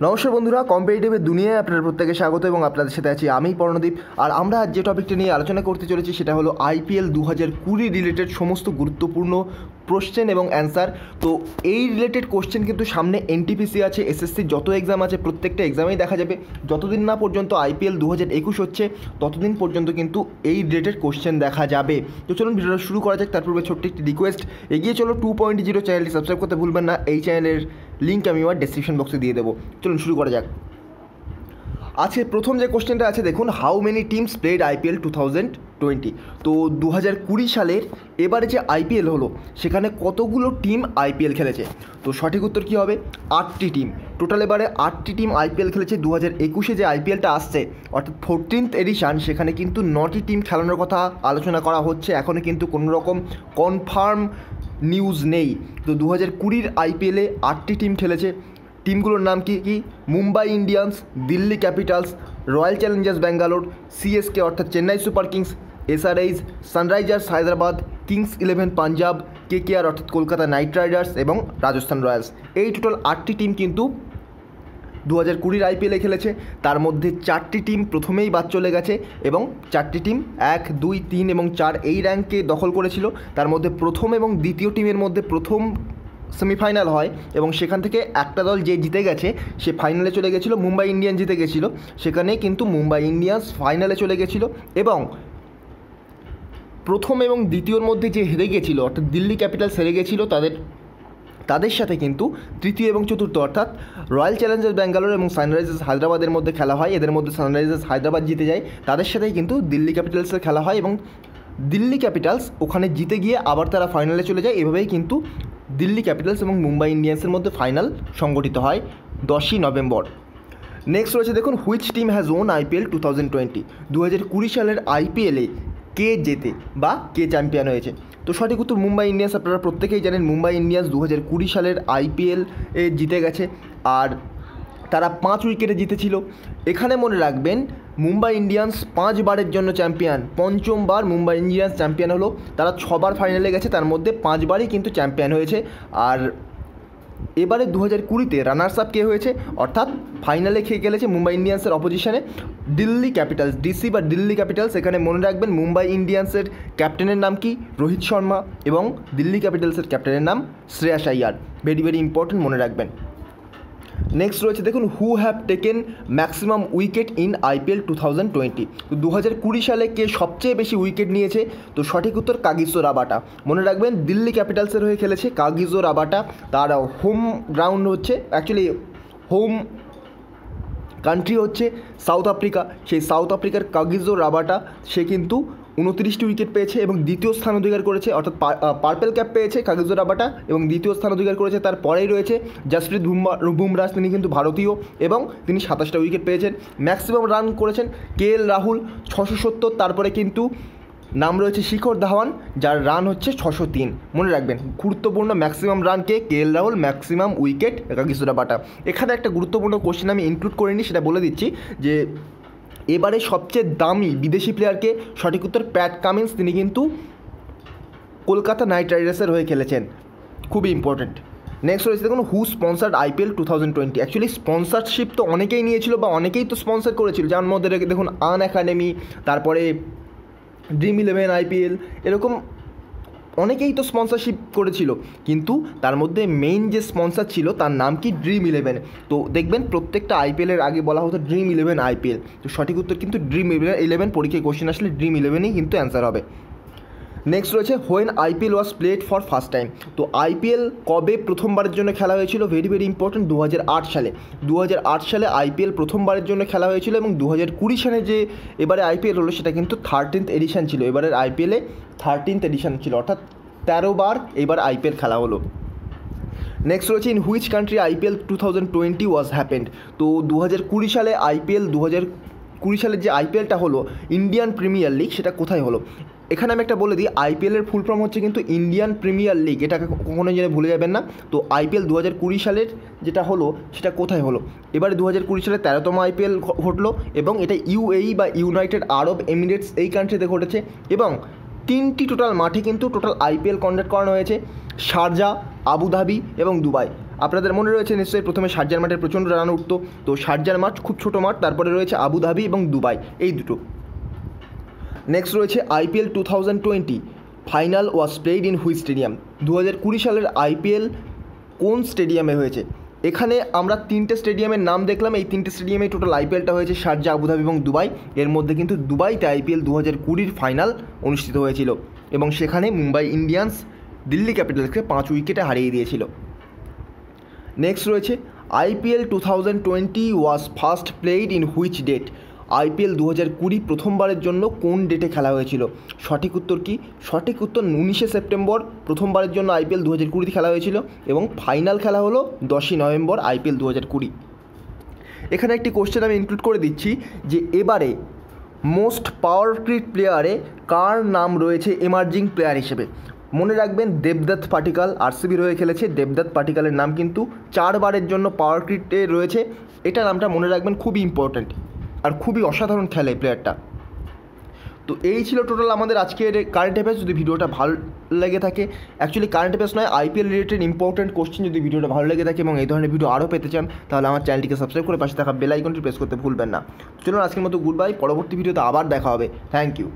নমস্কার বন্ধুরা, কম্পিটিটিভের দুনিয়ায় আপনাদের প্রত্যেকে স্বাগত এবং আপনাদের সাথে আছি আমি পর্ণদীপ। আর আমরা আজ যে টপিকটা নিয়ে আলোচনা করতে চলেছি সেটা হলো আইপিএল 2020 রিলেটেড সমস্ত গুরুত্বপূর্ণ কোশ্চেন এবং অ্যান্সার। তো এই রিলেটেড কোশ্চেন কিন্তু সামনে এনটিপিসি আছে, এসএসসির যত এক্সাম আছে প্রত্যেকটা এক্সামেই দেখা যাবে। যতদিন না পর্যন্ত আইপিএল 2021 হচ্ছে ততদিন পর্যন্ত কিন্তু এই রিলেটেড কোশ্চেন দেখা যাবে। তো চলুন ভিডিওটা শুরু করা যাক। তার পূর্বে ছোট্ট একটি রিকোয়েস্ট, এগিয়ে চলো 2.0 চ্যানেলটি সাবস্ক্রাইব করতে ভুলবেন না। এই চ্যানেলের লিঙ্ক আমি আমার ডেসক্রিপশন বক্সে দিয়ে দেবো। চলুন শুরু করা যাক। আজকে প্রথম যে কোশ্চেনটা আছে দেখুন, how many teams played IPL 2020। তো 2020 সালের এবারে যে আইপিএল হলো সেখানে কতগুলো টিম আইপিএল খেলেছে? তো সঠিক উত্তর কী হবে? 8টি টিম। টোটাল এবারে 8টি টিম আইপিএল খেলেছে। 2021 যে আইপিএলটা আসছে অর্থাৎ 14th এডিশন, সেখানে কিন্তু 9টি টিম খেলানোর কথা আলোচনা করা হচ্ছে। এখনও কিন্তু কোনো রকম কনফার্ম নিউজ নেই। তো 2020 আইপিএলে 8টি টিম খেলেছে। টিমগুলোর নাম কি কি? Mumbai Indians, Delhi Capitals, Royal Challengers Bangalore, CSK অর্থাৎ Chennai Super Kings, SRH, Sunrisers Hyderabad, Kings 11 Punjab, KKR অর্থাৎ কলকাতা নাইট রাইডার্স এবং রাজস্থান রয়্যালস। এই টোটাল 8টি টিম কিন্তু 2020 আইপিএলে খেলেছে। তার মধ্যে 4টি টিম প্রথমেই বাদ চলে গেছে এবং 4টি টিম 1, 2, 3 এবং 4 এই র্যাঙ্কে দখল করেছিল। তার মধ্যে প্রথম এবং দ্বিতীয় টিমের মধ্যে প্রথম সেমিফাইনাল হয় এবং সেখান থেকে একটা দল যে জিতে গেছে সে ফাইনালে চলে গেছিলো। মুম্বাই ইন্ডিয়ান্স জিতে গেছিলো, সেখানে কিন্তু মুম্বাই ইন্ডিয়ান্স ফাইনালে চলে গেছিলো এবং প্রথম এবং দ্বিতীয়র মধ্যে যে হেরে গেছিলো অর্থাৎ দিল্লি ক্যাপিটালস হেরে গেছিলো তাদের সাথে কিন্তু তৃতীয় এবং চতুর্থ অর্থাৎ রয়্যাল চ্যালেঞ্জার্স ব্যাঙ্গালোর এবং সানরাইজার্স হায়দ্রাবাদের মধ্যে খেলা হয়। এদের মধ্যে সানরাইজার্স হায়দ্রাবাদ জিতে যায়, তাদের সাথেই কিন্তু দিল্লি ক্যাপিটালসের খেলা হয় এবং দিল্লি ক্যাপিটালস ওখানে জিতে গিয়ে আবার তারা ফাইনালে চলে যায়। এভাবেই কিন্তু দিল্লি ক্যাপিটালস এবং মুম্বাই ইন্ডিয়ান্সের মধ্যে ফাইনাল সংগঠিত হয় 10ই নভেম্বর। নেক্সট রয়েছে দেখুন, which team has won IPL 2020। 2020 সালের আইপিএলে কে জেতে বা কে চ্যাম্পিয়ন হয়েছে? তো সঠিক উত্তর মুম্বাই ইন্ডিয়ান্স। আপনারা প্রত্যেকেই জানেন মুম্বাই ইন্ডিয়ান্স 2020 সালের আইপিএল জিতে গেছে আর তারা 5 উইকেটে জিতেছিল। এখানে মনে রাখবেন মুম্বাই ইন্ডিয়ান্স 5 বারের জন্য চ্যাম্পিয়ন। পঞ্চমবার মুম্বাই ইন্ডিয়ান্স চ্যাম্পিয়ন হলো। তারা 6 বার ফাইনালে গেছে, তার মধ্যে 5 বারই কিন্তু চ্যাম্পিয়ন হয়েছে। আর এবারে 2020-তে রানার্স আপ কে হয়েছে অর্থাৎ ফাইনালে খেয়ে গেলেছে মুম্বাই ইন্ডিয়ান্সের অপোজিশনে দিল্লি ক্যাপিটালস, ডিসি বা দিল্লি ক্যাপিটালস। এখানে মনে রাখবেন মুম্বাই ইন্ডিয়ান্সের ক্যাপ্টেনের নাম কি? রোহিত শর্মা এবং দিল্লি ক্যাপিটালসের ক্যাপ্টেনের নাম Shreyas Iyer. Very very important, মনে রাখবেন। নেক্সট রয়েছে দেখুন, who have taken maximum wicket in IPL 2020। তো 2020 সালে কে সবচেয়ে বেশি উইকেট নিয়েছে? তো সঠিক উত্তর কাগিসো রাবাটা। মনে রাখবেন দিল্লি ক্যাপিটালসের হয়ে খেলেছে কাগিসো রাবাটা। তার হোম গ্রাউন্ড হচ্ছে, অ্যাকচুয়ালি হোম কান্ট্রি হচ্ছে সাউথ আফ্রিকা। সেই সাউথ আফ্রিকার কাগিসো রাবাটা সে কিন্তু 29টি উইকেট পেয়েছে এবং দ্বিতীয় স্থান অধিকার করেছে, অর্থাৎ পার্পেল ক্যাপ পেয়েছে কাগিসো রাবাটা এবং দ্বিতীয় স্থান অধিকার করেছে। তারপরেই রয়েছে জসপ্রীত বুমরা, তিনি কিন্তু ভারতীয় এবং তিনি 27টা উইকেট পেয়েছেন। ম্যাক্সিমাম রান করেছেন কেএল রাহুল 670। তারপরে কিন্তু নাম রয়েছে শিখর ধাওয়ান, যার রান হচ্ছে 603। মনে রাখবেন গুরুত্বপূর্ণ, ম্যাক্সিমাম রান কে? KL Rahul, maximum wicket Kagiso Rabada. এখানে একটা গুরুত্বপূর্ণ কোশ্চেন আমি ইনক্লুড করিনি, সেটা বলে দিচ্ছি যে এবারে সবচেয়ে দামি বিদেশি প্লেয়ারকে? সঠিক উত্তর প্যাট কামিন্স। তিনি কিন্তু কলকাতা নাইট রাইডার্সের হয়ে খেলেছেন। খুবই ইম্পর্টেন্ট। নেক্সট রয়েছে দেখুন, হু স্পন্সার্ড আইপিএল 2020। অ্যাকচুয়ালি স্পন্সারশিপ তো অনেকেই নিয়েছিল বা অনেকেই তো স্পন্সার করেছিল, যার মধ্যে দেখুন আন একাডেমি, তারপরে ড্রিম 11 আইপিএল, এরকম অনেকেই তো স্পন্সরশিপ করেছিল। কিন্তু তার মধ্যে মেইন যে স্পন্সর ছিল তার নাম কি? ড্রিম 11। তো দেখবেন প্রত্যেকটা আইপিএলের আগে বলা হতো ড্রিম 11 আইপিএল। তো সঠিক উত্তর কিন্তু ড্রিম 11। পরীক্ষায় কোশ্চেন আসলে ড্রিম 11ই কিন্তু অ্যান্সার হবে। নেক্সট রয়েছে, when IPL was played for first time. তো আইপিএল কবে প্রথমবারের জন্য খেলা হয়েছিল? ভেরি ভেরি ইম্পর্টেন্ট, 2008 সালে। 2008 সালে আইপিএল প্রথমবারের জন্য খেলা হয়েছিল এবং 2020 সালে যে এবারে আইপিএল হলো সেটা কিন্তু 13th এডিশন ছিল। এবারের আইপিএলে 13th এডিশন ছিল, অর্থাৎ 13 বার এবার আইপিএল খেলা হলো। নেক্সট রয়েছে, in which country IPL 2020 was happened. তো 2020 সালে আইপিএল 2020 সালের যে আইপিএলটা হলো ইন্ডিয়ান প্রিমিয়ার লিগ, সেটা কোথায় হলো? এখানে আমি একটা বলে দিই, আইপিএলের ফুল ফর্ম হচ্ছে কিন্তু ইন্ডিয়ান প্রিমিয়ার লিগ, এটাকে কখনো যেন ভুলে যাবেন না। তো আইপিএল 2020 সালের যেটা হলো সেটা কোথায় হলো? এবারে 2020 সালে 13তম আইপিএল ঘটলো এবং এটা ইউএই বা ইউনাইটেড আরব এমিরেটস এই কান্ট্রিতে ঘটেছে এবং 3টি টোটাল মাঠে কিন্তু টোটাল আইপিএল কন্ডাক্ট করানো হয়েছে, শারজা, আবুধাবি এবং দুবাই। আপনাদের মনে রয়েছে নিশ্চয়ই প্রথমে শারজার মাঠে প্রচণ্ড রান উঠতো, তো শারজার মাঠ খুব ছোটো মাঠ, তারপরে রয়েছে আবুধাবি এবং দুবাই, এই দুটো। নেক্সট রয়েছে IPL 2020 final was played in which stadium. 2020 সালের IPL কোন স্টেডিয়ামে হয়েছে? এখানে আমরা 3টে স্টেডিয়ামের নাম দেখলাম, এই 3টে স্টেডিয়ামে টোটাল IPLটা হয়েছে, শারজা, আবুধাবি এবং দুবাই। এর মধ্যে কিন্তু দুবাইতে IPL 2020 ফাইনাল অনুষ্ঠিত হয়েছিল এবং সেখানে মুম্বাই ইন্ডিয়ান্স দিল্লি ক্যাপিটালসকে 5 উইকেটে হারিয়ে দিয়েছিল। নেক্সট রয়েছে IPL 2020 was first played in which date. IPL 2020 প্রথমবারের জন্য কোন ডেটে খেলা হয়েছিল? সঠিক উত্তর কি? সঠিক উত্তর 19শে সেপ্টেম্বর প্রথমবারের জন্য IPL 2020 খেলা হয়েছিল এবং ফাইনাল খেলা হলো 10ই নভেম্বর IPL 2020। এখানে একটি কোশ্চেন আমি ইনক্লুড করে দিচ্ছি যে এবারে মোস্ট পাওয়ার ক্রিট প্লেয়ারে কার নাম রয়েছে এমার্জিং প্লেয়ার হিসেবে? মনে রাখবেন দেবদত্ত পাটিকাল RCBর হয়ে খেলেছে, দেবদত্ত পাটিকালের নাম কিন্তু 4 বারের জন্য পাওয়ার ক্রিটে রয়েছে, এটা নামটা মনে রাখবেন, খুবই ইম্পর্ট্যান্ট আর খুবই অসাধারণ খেলে এই প্লেয়ারটা। তো এই ছিল টোটাল আমাদের আজকের কারেন্ট অ্যাফেয়ার্স। যদি ভিডিওটা ভালো লেগে থাকে, অ্যাকচুয়ালি কারেন্ট অ্যাফেয়ার্স নয়, IPL রিলেটেড ইম্পর্ট্যান্ট কোশ্চেন, যদি ভিডিওটা ভালো লেগে থাকে এবং এই ধরনের ভিডিও আরও পেতে চান তাহলে আমার চ্যানেলটিকে সাবস্ক্রাইব করে পাশে থাকা বেল আইকনটি প্রেস করতে ভুলবেন না। চলুন আজকের মতো গুড বাই, পরবর্তী ভিডিওতে আবার দেখা হবে। Thank you.